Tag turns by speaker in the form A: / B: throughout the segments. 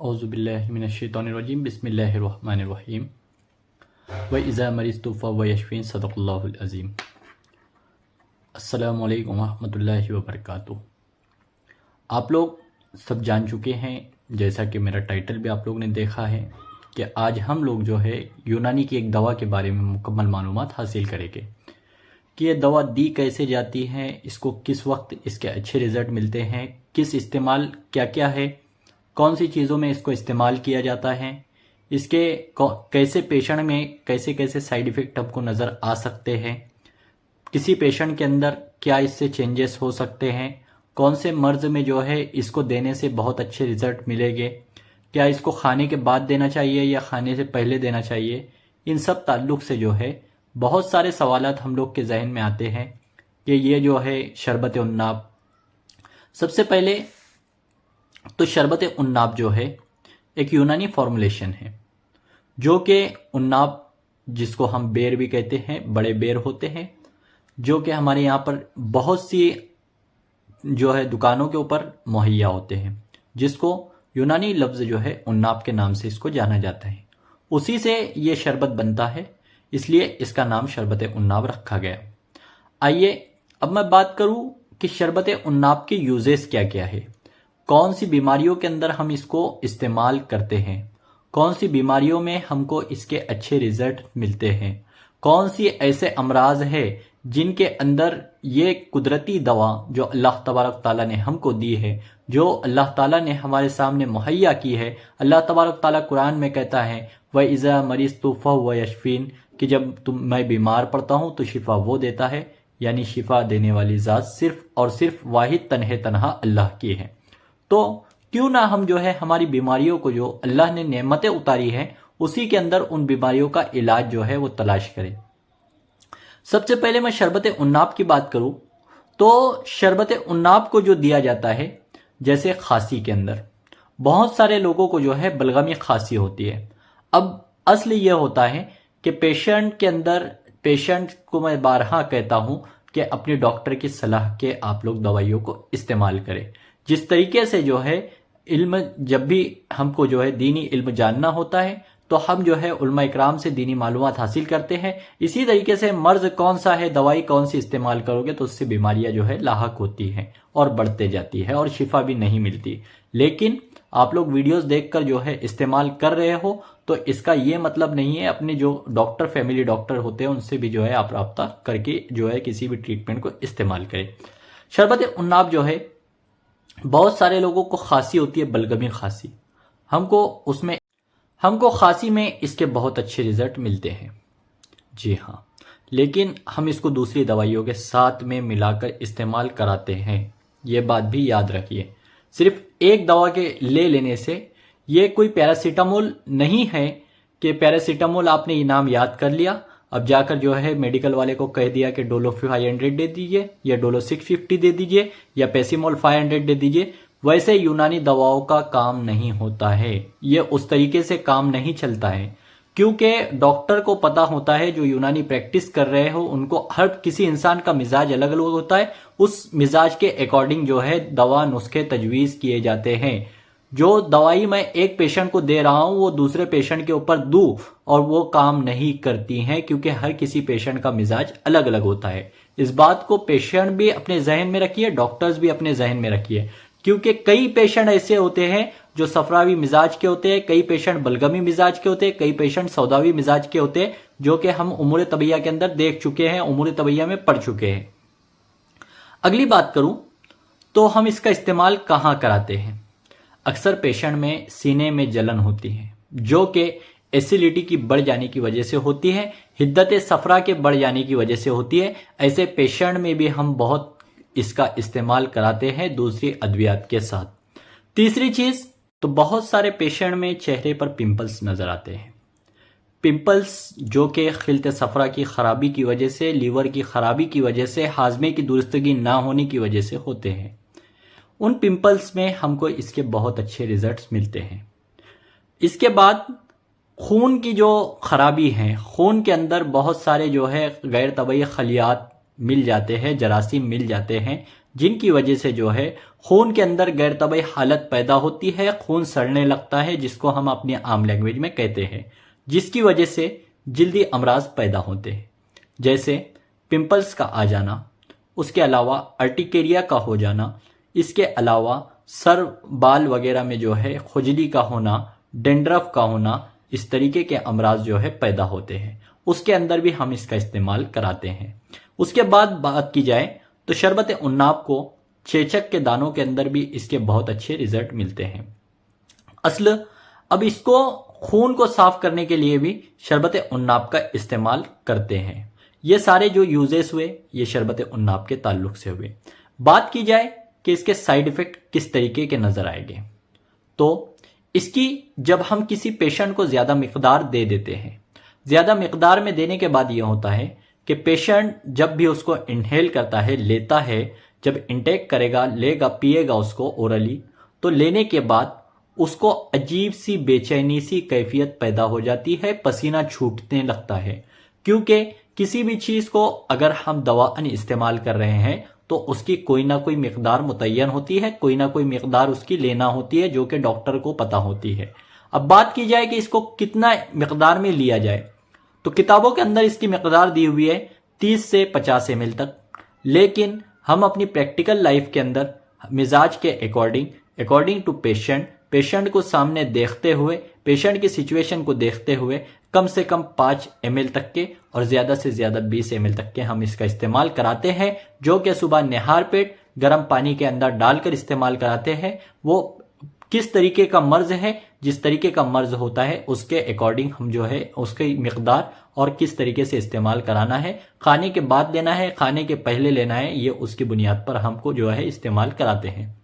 A: औज़ुबिल्लाहि मिनश्शैतानिर्रजीम बिस्मिल्लाहिर्रहमानिर्रहीम व इज़ा मरिज़्तु फ़हुव यशफ़ीन सदक़ल्लाहुल अज़ीम। अस्सलामु अलैकुम वरहमतुल्लाहि वबरकातुहू। आप लोग सब जान चुके हैं, जैसा कि मेरा टाइटल भी आप लोग ने देखा है, कि आज हम लोग जो है यूनानी की एक दवा के बारे में मुकम्मल मालूमात हासिल करेंगे कि ये दवा दी कैसे जाती है, इसको किस वक्त इसके अच्छे रिज़ल्ट मिलते हैं, किस इस्तेमाल क्या क्या है, कौन सी चीज़ों में इसको इस्तेमाल किया जाता है, इसके कैसे पेशेंट में कैसे कैसे साइड इफ़ेक्ट हमको नज़र आ सकते हैं, किसी पेशेंट के अंदर क्या इससे चेंजेस हो सकते हैं, कौन से मर्ज़ में जो है इसको देने से बहुत अच्छे रिज़ल्ट मिलेंगे, क्या इसको खाने के बाद देना चाहिए या खाने से पहले देना चाहिए। इन सब ताल्लुक़ से जो है बहुत सारे सवालात हम लोग के जहन में आते हैं कि ये जो है शरबत उन्नाब, सबसे पहले तो शरबत उन्नाब जो है एक यूनानी फॉर्मुलेशन है, जो कि उन्नाब जिसको हम बेर भी कहते हैं, बड़े बेर होते हैं, जो कि हमारे यहाँ पर बहुत सी जो है दुकानों के ऊपर मुहैया होते हैं, जिसको यूनानी लफ्ज़ जो है उन्नाब के नाम से इसको जाना जाता है। उसी से ये शरबत बनता है, इसलिए इसका नाम शरबत उन्नाब रखा गया। आइए अब मैं बात करूं कि शरबत उन्नाब के यूजेस क्या क्या है, कौन सी बीमारियों के अंदर हम इसको इस्तेमाल करते हैं, कौन सी बीमारियों में हमको इसके अच्छे रिजल्ट मिलते हैं, कौन सी ऐसे अमराज है जिनके अंदर ये कुदरती दवा जो अल्लाह तबारक ताला ने हमको दी है, जो अल्लाह ताला ने हमारे सामने मुहैया की है। अल्लाह तबारक ताला कुरान में कहता है व इज़ा मरिज़्तु फ़हुव यशफ़ीन, कि जब मैं बीमार पड़ता हूँ तो शिफा वो देता है, यानी शिफा देने वाली ज़ात सिर्फ और सिर्फ वाहिद तन्हा अल्लाह की है। तो क्यों ना हम जो है हमारी बीमारियों को, जो अल्लाह ने नेमतें उतारी हैं, उसी के अंदर उन बीमारियों का इलाज जो है वो तलाश करें। सबसे पहले मैं शरबत उन्नाब की बात करूं तो शरबत उन्नाब को जो दिया जाता है, जैसे खांसी के अंदर बहुत सारे लोगों को जो है बलगमी खांसी होती है। अब असली यह होता है कि पेशेंट के अंदर, पेशेंट को मैं बारहा कहता हूं कि अपने डॉक्टर की सलाह के आप लोग दवाइयों को इस्तेमाल करें। जिस तरीके से जो है इल्म, जब भी हमको जो है दीनी इल्म जानना होता है तो हम जो है उलमा इकराम से दीनी मालूमात हासिल करते हैं। इसी तरीके से मर्ज कौन सा है, दवाई कौन सी इस्तेमाल करोगे तो उससे बीमारियां जो है लाहक होती हैं और बढ़ते जाती है और शिफा भी नहीं मिलती। लेकिन आप लोग वीडियोस देखकर जो है इस्तेमाल कर रहे हो तो इसका ये मतलब नहीं है, अपने जो डॉक्टर, फैमिली डॉक्टर होते हैं उनसे भी जो है आप राब्ता करके जो है किसी भी ट्रीटमेंट को इस्तेमाल करें। शरबत उन्नाब जो है, बहुत सारे लोगों को खांसी होती है, बलगमी खांसी, हमको खांसी में इसके बहुत अच्छे रिजल्ट मिलते हैं। जी हाँ, लेकिन हम इसको दूसरी दवाइयों के साथ में मिलाकर इस्तेमाल कराते हैं, ये बात भी याद रखिए। सिर्फ एक दवा के ले लेने से, ये कोई पैरासीटामोल नहीं है कि पैरासीटामोल आपने इनाम याद कर लिया, अब जाकर जो है मेडिकल वाले को कह दिया कि डोलो 500 दे दीजिए या डोलो 650 दे दीजिए या पेसिमोल 500 दे दीजिए। वैसे यूनानी दवाओं का काम नहीं होता है, ये उस तरीके से काम नहीं चलता है, क्योंकि डॉक्टर को पता होता है, जो यूनानी प्रैक्टिस कर रहे हो उनको, हर किसी इंसान का मिजाज अलग अलग होता है, उस मिजाज के अकॉर्डिंग जो है दवा नुस्खे तजवीज़ किए जाते हैं। जो दवाई मैं एक पेशेंट को दे रहा हूं वो दूसरे पेशेंट के ऊपर दूं और वो काम नहीं करती हैं, क्योंकि हर किसी पेशेंट का मिजाज अलग अलग होता है। इस बात को पेशेंट भी अपने जहन में रखिए, डॉक्टर्स भी अपने जहन में रखिए, क्योंकि कई पेशेंट ऐसे होते हैं जो सफरावी मिजाज के होते हैं, कई पेशेंट बलगमी मिजाज के होते हैं, कई पेशेंट सौदावी मिजाज के होते हैं, जो कि हम उमूर तबैया के अंदर देख चुके हैं, उमूर तबैया में पढ़ चुके हैं। अगली बात करूं तो हम इसका इस्तेमाल कहां कराते हैं। अक्सर पेशेंट में सीने में जलन होती है, जो कि एसिडिटी की बढ़ जाने की वजह से होती है, हिद्दत सफरा के बढ़ जाने की वजह से होती है। ऐसे पेशेंट में भी हम बहुत इसका इस्तेमाल कराते हैं दूसरी अद्वियात के साथ। तीसरी चीज, तो बहुत सारे पेशेंट में चेहरे पर पिंपल्स नजर आते हैं। पिंपल्स जो कि खिलत सफरा की खराबी की वजह से, लीवर की खराबी की वजह से, हाजमे की दुरुस्तगी ना होने की वजह से होते हैं। उन पिंपल्स में हमको इसके बहुत अच्छे रिजल्ट्स मिलते हैं। इसके बाद खून की जो खराबी है, खून के अंदर बहुत सारे जो है गैर तबई खलियात मिल जाते हैं, जरासीम मिल जाते हैं, जिनकी वजह से जो है खून के अंदर गैर तबई हालत पैदा होती है, खून सड़ने लगता है, जिसको हम अपनी आम लैंग्वेज में कहते हैं, जिसकी वजह से जल्दी अमराज पैदा होते हैं, जैसे पिंपल्स का आ जाना, उसके अलावा अर्टिकेरिया का हो जाना, इसके अलावा सर बाल वगैरह में जो है खुजली का होना, डेंड्रफ का होना, इस तरीके के अमराज जो है पैदा होते हैं। उसके अंदर भी हम इसका इस्तेमाल कराते हैं। उसके बाद बात की जाए तो शरबत उन्नाब को चेचक के दानों के अंदर भी इसके बहुत अच्छे रिजल्ट मिलते हैं। अब इसको खून को साफ करने के लिए भी शरबत उन्नाब का इस्तेमाल करते हैं। ये सारे जो यूजेस हुए ये शरबत उन्नाब के ताल्लुक से हुए। बात की जाए कि इसके साइड इफेक्ट किस तरीके के नजर आएंगे, तो इसकी जब हम किसी पेशेंट को ज्यादा मिकदार दे देते हैं, ज्यादा मिकदार में देने के बाद यह होता है कि पेशेंट जब भी उसको इनहेल करता है, लेता है, जब इंटेक करेगा, लेगा, पिएगा उसको ओरली, तो लेने के बाद उसको अजीब सी बेचैनी सी कैफियत पैदा हो जाती है, पसीना छूटने लगता है। क्योंकि किसी भी चीज को अगर हम दवा इस्तेमाल कर रहे हैं तो उसकी कोई ना कोई मिकदार मुतय्यन होती है, कोई ना कोई मिकदार उसकी लेना होती है, जो कि डॉक्टर को पता होती है। अब बात की जाए कि इसको कितना मिकदार में लिया जाए, तो किताबों के अंदर इसकी मिकदार दी हुई है 30 से 50 ml तक, लेकिन हम अपनी प्रैक्टिकल लाइफ के अंदर मिजाज के अकॉर्डिंग टू पेशेंट को सामने देखते हुए, पेशेंट की सिचुएशन को देखते हुए कम से कम 5 ml तक के और ज्यादा से ज्यादा 20 ml तक के हम इसका इस्तेमाल कराते हैं, जो कि सुबह निहार पेट गर्म पानी के अंदर डालकर इस्तेमाल कराते हैं। वो किस तरीके का मर्ज है, जिस तरीके का मर्ज होता है उसके अकॉर्डिंग हम जो है उसकी मिकदार और किस तरीके से इस्तेमाल कराना है, खाने के बाद लेना है, खाने के पहले लेना है, ये उसकी बुनियाद पर हमको जो है इस्तेमाल कराते हैं।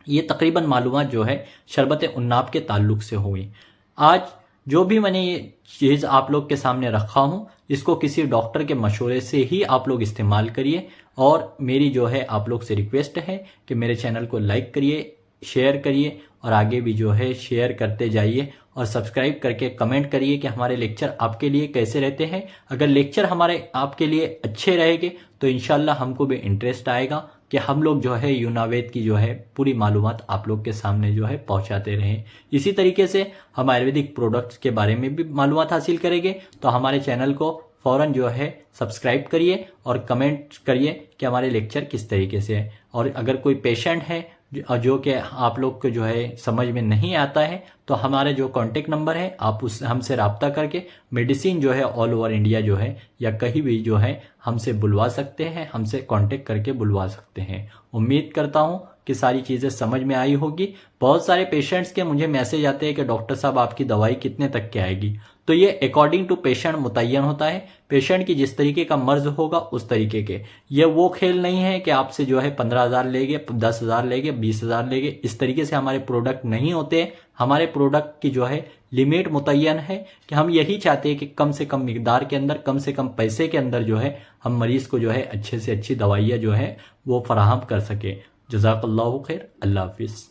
A: ये तकरीबन मालूमात जो है शरबत उन्नाब के ताल्लुक से हुई। आज जो भी मैंने ये चीज़ आप लोग के सामने रखा हूं, इसको किसी डॉक्टर के मशवरे से ही आप लोग इस्तेमाल करिए। और मेरी जो है आप लोग से रिक्वेस्ट है कि मेरे चैनल को लाइक करिए, शेयर करिए और आगे भी जो है शेयर करते जाइए और सब्सक्राइब करके कमेंट करिए कि हमारे लेक्चर आपके लिए कैसे रहते हैं। अगर लेक्चर हमारे आपके लिए अच्छे रहेंगे तो इंशाल्लाह हमको भी इंटरेस्ट आएगा कि हम लोग जो है यूनावेद की जो है पूरी मालूमात आप लोग के सामने जो है पहुंचाते रहें। इसी तरीके से हम आयुर्वेदिक प्रोडक्ट्स के बारे में भी मालूमात हासिल करेंगे, तो हमारे चैनल को फौरन जो है सब्सक्राइब करिए और कमेंट करिए कि हमारे लेक्चर किस तरीके से है। और अगर कोई पेशेंट है जो कि आप लोग को जो है समझ में नहीं आता है, तो हमारे जो कॉन्टेक्ट नंबर है आप उस हमसे रब्ता करके मेडिसिन जो है ऑल ओवर इंडिया जो है या कहीं भी जो है हमसे बुलवा सकते हैं, हमसे कांटेक्ट करके बुलवा सकते हैं। उम्मीद करता हूं कि सारी चीज़ें समझ में आई होगी। बहुत सारे पेशेंट्स के मुझे मैसेज आते हैं कि डॉक्टर साहब आपकी दवाई कितने तक की आएगी, तो ये अकॉर्डिंग टू पेशेंट मुतय्यन होता है। पेशेंट की जिस तरीके का मर्ज होगा उस तरीके के, ये वो खेल नहीं है कि आपसे जो है 15,000 लेंगे, 10,000 लेंगे, 20,000 लेंगे, इस तरीके से हमारे प्रोडक्ट नहीं होते। हमारे प्रोडक्ट की जो है लिमिट मुतय्यन है कि हम यही चाहते हैं कि कम से कम मिकदार के अंदर, कम से कम पैसे के अंदर जो है हम मरीज को जो है अच्छे से अच्छी दवाइयाँ जो है वो फराहम कर सके। जज़ाकल्लाहु खैर। अल्लाह हाफिज़।